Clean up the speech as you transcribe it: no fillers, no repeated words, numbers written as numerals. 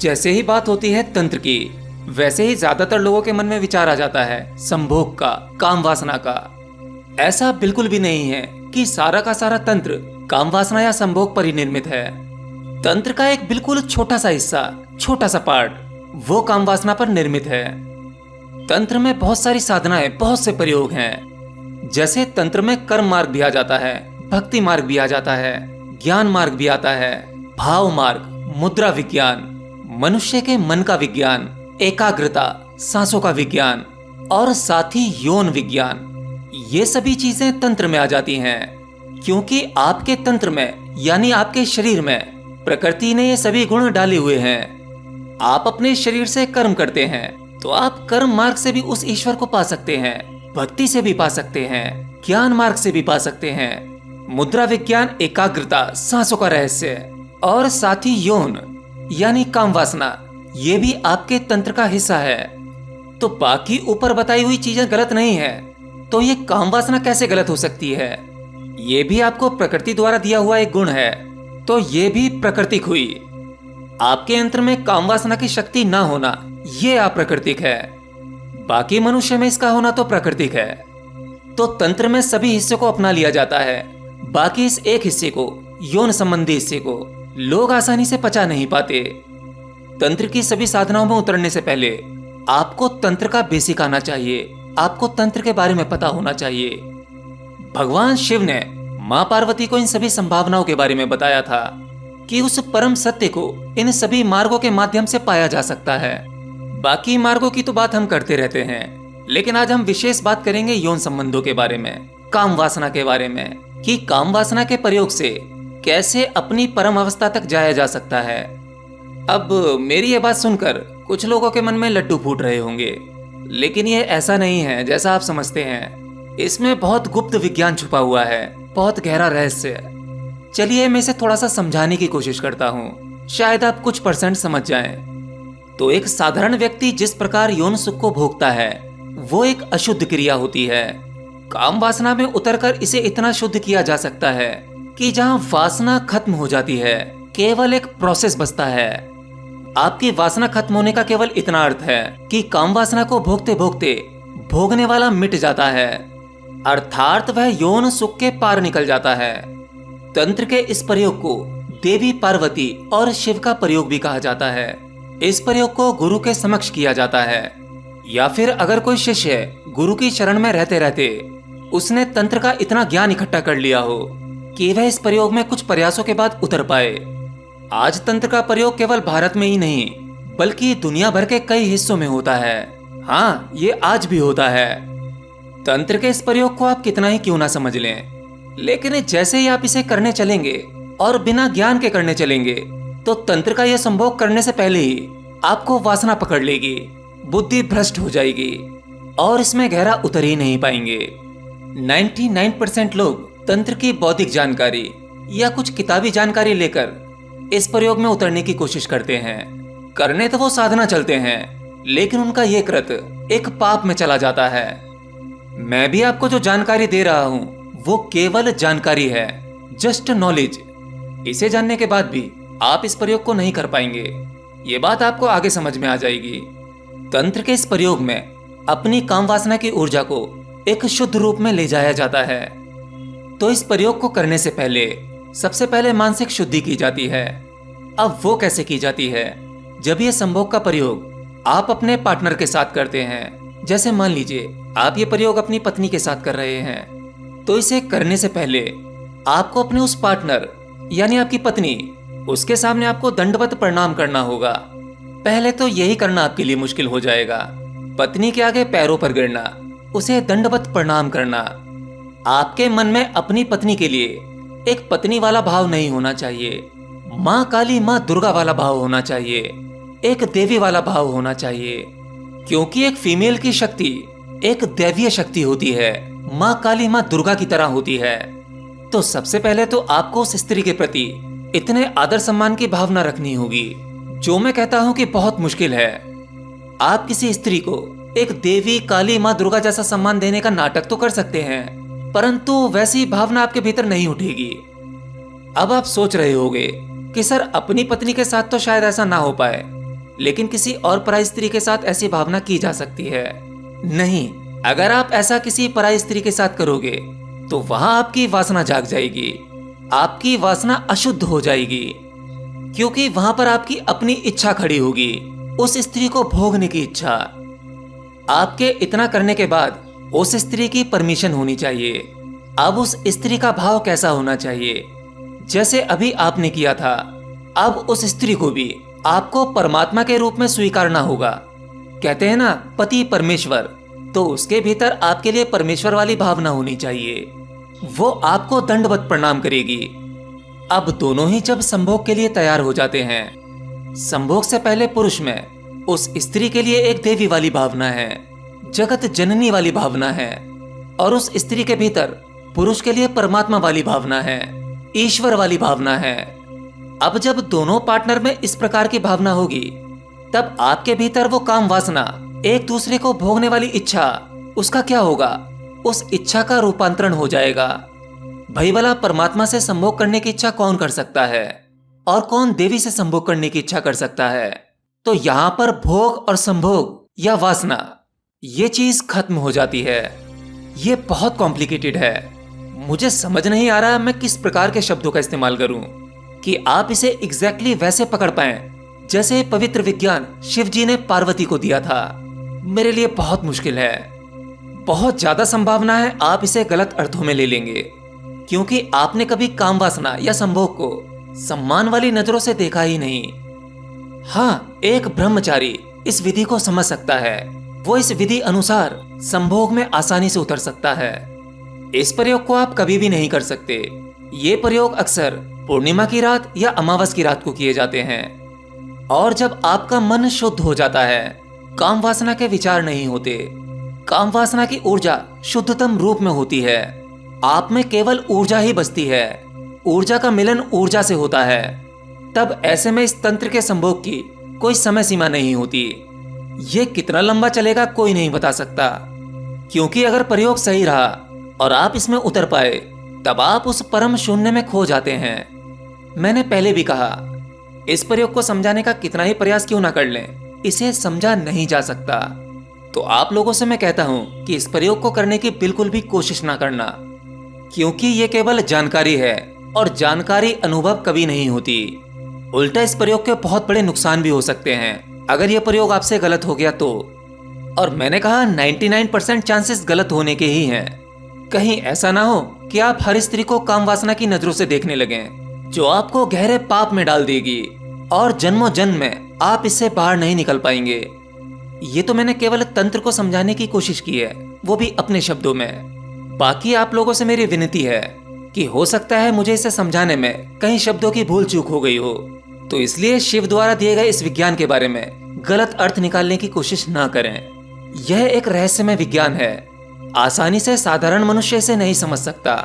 जैसे ही बात होती है तंत्र की, वैसे ही ज्यादातर लोगों के मन में विचार आ जाता है संभोग का, काम वासना का। ऐसा बिल्कुल भी नहीं है कि सारा का सारा तंत्र काम वासना या संभोग पर ही निर्मित है। तंत्र का एक बिल्कुल छोटा सा हिस्सा, छोटा सा पार्ट, वो काम वासना पर निर्मित है। तंत्र में बहुत सारी साधनाएं, बहुत से प्रयोग हैं। जैसे तंत्र में कर्म मार्ग भी आ जाता है, भक्ति मार्ग भी आ जाता है, ज्ञान मार्ग भी आता है, भाव मार्ग, मुद्रा विज्ञान, मनुष्य के मन का विज्ञान, एकाग्रता, सांसों का विज्ञान और साथ ही यौन विज्ञान। ये सभी चीजें तंत्र में आ जाती हैं, क्योंकि आपके तंत्र में यानी आपके शरीर में प्रकृति ने ये सभी गुण डाले हुए हैं। आप अपने शरीर से कर्म करते हैं तो आप कर्म मार्ग से भी उस ईश्वर को पा सकते हैं, भक्ति से भी पा सकते हैं, ज्ञान मार्ग से भी पा सकते हैं, मुद्रा विज्ञान, एकाग्रता, सांसों का रहस्य और साथ ही यौन यानी काम वासना, ये भी आपके तंत्र का हिस्सा है। तो बाकी ऊपर बताई हुई चीजें गलत नहीं है, तो ये काम वासना कैसे गलत हो सकती है? ये भी आपको प्रकृति द्वारा दिया हुआ एक गुण है, तो ये भी प्राकृतिक हुई। आपके यंत्र में काम वासना की शक्ति ना होना, ये अप्राकृतिक है। बाकी मनुष्य में इसका होना तो प्राकृतिक है। तो तंत्र में सभी हिस्सों को अपना लिया जाता है, बाकी इस एक हिस्से को, यौन संबंधी हिस्से को, लोग आसानी से पचा नहीं पाते। तंत्र की सभी साधनाओं में उतरने से पहले आपको तंत्र का बेसिक आना चाहिए, आपको तंत्र के बारे में पता होना चाहिए। भगवान शिव ने मां पार्वती को इन सभी संभावनाओं के बारे में बताया था कि उस परम सत्य को इन सभी मार्गों के माध्यम से पाया जा सकता है। बाकी मार्गों की तो बात हम करते रहते हैं, लेकिन आज हम विशेष बात करेंगे यौन संबंधों के बारे में, काम वासना के बारे में, कि काम वासना के प्रयोग से कैसे अपनी परम अवस्था तक जाया जा सकता है। अब मेरी ये बात सुनकर कुछ लोगों के मन में लड्डू फूट रहे होंगे, लेकिन ये ऐसा नहीं है जैसा आप समझते हैं। इसमें बहुत गुप्त विज्ञान छुपा हुआ है, बहुत गहरा रहस्य है। चलिए मैं इसे थोड़ा सा समझाने की कोशिश करता हूँ, शायद आप कुछ % समझ जाएं। तो एक साधारण व्यक्ति जिस प्रकार यौन सुख को भोगता है, वो एक अशुद्ध क्रिया होती है। काम वासना में उतरकर इसे इतना शुद्ध किया जा सकता है कि जहाँ वासना खत्म हो जाती है, केवल एक प्रोसेस बचता है। आपकी वासना खत्म होने का केवल इतना अर्थ है कि काम वासना को भोगते भोगते भोगने वाला मिट जाता है, अर्थात वह यौन सुख के पार निकल जाता है। तंत्र के इस प्रयोग को देवी पार्वती और शिव का प्रयोग भी कहा जाता है। इस प्रयोग को गुरु के समक्ष किया जाता है, या फिर अगर कोई शिष्य गुरु की शरण में रहते रहते उसने तंत्र का इतना ज्ञान इकट्ठा कर लिया हो कि वह इस प्रयोग में कुछ प्रयासों के बाद उतर पाए। आज तंत्र का प्रयोग केवल भारत में ही नहीं बल्कि दुनिया भर के कई हिस्सों में होता है। हाँ, ये आज भी होता है। तंत्र के इस प्रयोग को आप कितना ही क्यों ना समझ लें, लेकिन जैसे ही आप इसे करने चलेंगे और बिना ज्ञान के करने चलेंगे, तो तंत्र का यह संभोग करने से पहले ही आपको वासना पकड़ लेगी, बुद्धि भ्रष्ट हो जाएगी और इसमें गहरा उतर ही नहीं पाएंगे। 99% लोग तंत्र की बौद्धिक जानकारी या कुछ किताबी जानकारी लेकर इस प्रयोग में उतरने की कोशिश करते हैं। करने तो वो साधना चलते हैं, लेकिन उनका ये कृत एक पाप में चला जाता है। मैं भी आपको जो जानकारी दे रहा हूँ वो केवल जानकारी है, जस्ट नॉलेज। इसे जानने के बाद भी आप इस प्रयोग को नहीं कर पाएंगे, ये बात आपको आगे समझ में आ जाएगी। तंत्र के इस प्रयोग में अपनी काम वासना की ऊर्जा को एक शुद्ध रूप में ले जाया जाता है। तो इस प्रयोग को करने से पहले सबसे पहले मानसिक शुद्धि की जाती है। अब वो कैसे की जाती है? जब ये संभोग का प्रयोग आप अपने पार्टनर के साथ करते हैं, जैसे मान लीजिए आप ये प्रयोग अपनी पत्नी के साथ कर रहे हैं, तो इसे करने से पहले आपको अपने उस पार्टनर यानी आपकी पत्नी, उसके सामने आपको दंडवत प्रणाम करना होगा। पहले तो यही करना आपके लिए मुश्किल हो जाएगा, पत्नी के आगे पैरों पर गिरना, उसे दंडवत प्रणाम करना। आपके मन में अपनी पत्नी के लिए एक पत्नी वाला भाव नहीं होना चाहिए, माँ काली, माँ दुर्गा वाला भाव होना चाहिए, एक देवी वाला भाव होना चाहिए। क्योंकि एक फीमेल की शक्ति एक दैवीय शक्ति होती है, माँ काली, माँ दुर्गा की तरह होती है। तो सबसे पहले तो आपको उस स्त्री के प्रति इतने आदर सम्मान की भावना रखनी होगी, जो मैं कहता हूँ कि बहुत मुश्किल है। आप किसी स्त्री को एक देवी, काली, माँ दुर्गा जैसा सम्मान देने का नाटक तो कर सकते हैं, परंतु वैसी भावना आपके भीतर नहीं उठेगी। अब आप सोच रहे होंगे कि सर अपनी पत्नी के साथ तो शायद ऐसा ना हो पाए, लेकिन किसी और पराई स्त्री के साथ ऐसी भावना की जा सकती है। नहीं, अगर आप ऐसा किसी पराई स्त्री के साथ करोगे तो वहां आपकी वासना जाग जाएगी, आपकी वासना अशुद्ध हो जाएगी, क्योंकि वहां पर आपकी अपनी इच्छा खड़ी होगी, उस स्त्री को भोगने की इच्छा। आपके इतना करने के बाद उस स्त्री की परमिशन होनी चाहिए। अब उस स्त्री का भाव कैसा होना चाहिए? जैसे अभी आपने किया था, अब उस स्त्री को भी आपको परमात्मा के रूप में स्वीकारना होगा। कहते हैं ना, पति परमेश्वर, तो उसके भीतर आपके लिए परमेश्वर वाली भावना होनी चाहिए। वो आपको दंडवत प्रणाम करेगी। अब दोनों ही जब संभोग के लिए तैयार हो जाते हैं, संभोग से पहले पुरुष में उस स्त्री के लिए एक देवी वाली भावना है, जगत जननी वाली भावना है, और उस स्त्री के भीतर पुरुष के लिए परमात्मा वाली भावना है, ईश्वर वाली भावना है। अब जब दोनों पार्टनर में इस प्रकार की भावना होगी, तब आपके भीतर वो काम वासना, एक दूसरे को भोगने वाली इच्छा, उसका क्या होगा? उस इच्छा का रूपांतरण हो जाएगा। भाई भला परमात्मा से संभोग करने की इच्छा कौन कर सकता है, और कौन देवी से संभोग करने की इच्छा कर सकता है? तो यहां पर भोग और संभोग या वासना, ये चीज खत्म हो जाती है। ये बहुत कॉम्प्लिकेटेड है। मुझे समझ नहीं आ रहा मैं किस प्रकार के शब्दों का इस्तेमाल करूं कि आप इसे एग्जैक्टली वैसे पकड़ पाएं जैसे पवित्र विज्ञान शिव जी ने पार्वती को दिया था। मेरे लिए बहुत मुश्किल है। बहुत ज्यादा संभावना है आप इसे गलत अर्थों में ले लेंगे, क्योंकि आपने कभी काम वासना या संभोग को सम्मान वाली नजरों से देखा ही नहीं। हाँ, एक ब्रह्मचारी इस विधि को समझ सकता है। वो इस विधि अनुसार संभोग में आसानी से उतर सकता है। इस प्रयोग को आप कभी भी नहीं कर सकते। ये प्रयोग अक्सर पूर्णिमा की रात या अमावस की रात को किए जाते हैं। और जब आपका मन शुद्ध हो जाता है, काम वासना के विचार नहीं होते, काम वासना की ऊर्जा शुद्धतम रूप में होती है, आप में केवल ऊर्जा ही बचती है, ऊर्जा का मिलन ऊर्जा से होता है, तब ऐसे में इस तंत्र के संभोग की कोई समय सीमा नहीं होती। ये कितना लंबा चलेगा कोई नहीं बता सकता, क्योंकि अगर प्रयोग सही रहा और आप इसमें उतर पाए, तब आप उस परम शून्य में खो जाते हैं। मैंने पहले भी कहा, इस प्रयोग को समझाने का कितना ही प्रयास क्यों ना कर लें, इसे समझा नहीं जा सकता। तो आप लोगों से मैं कहता हूं कि इस प्रयोग को करने की बिल्कुल भी कोशिश ना करना, क्योंकि ये केवल जानकारी है और जानकारी अनुभव कभी नहीं होती। उल्टा इस प्रयोग के बहुत बड़े नुकसान भी हो सकते हैं अगर यह प्रयोग आपसे गलत हो गया तो। और मैंने कहा 99% चांसेस गलत होने के ही हैं। कहीं ऐसा ना हो कि आप हर स्त्री को काम वासना की नजरों से देखने लगें, जो आपको गहरे पाप में डाल देगी और जन्मों जन्म में आप इससे बाहर नहीं निकल पाएंगे। ये तो मैंने केवल तंत्र को समझाने की कोशिश की है, वो भी अपने शब्दों में। बाकी आप लोगों से मेरी विनती है कि हो सकता है मुझे इसे समझाने में कई शब्दों की भूल चूक हो गई हो, तो इसलिए शिव द्वारा दिए गए इस विज्ञान के बारे में गलत अर्थ निकालने की कोशिश ना करें। यह एक रहस्यमय विज्ञान है, आसानी से साधारण मनुष्य इसे नहीं समझ सकता।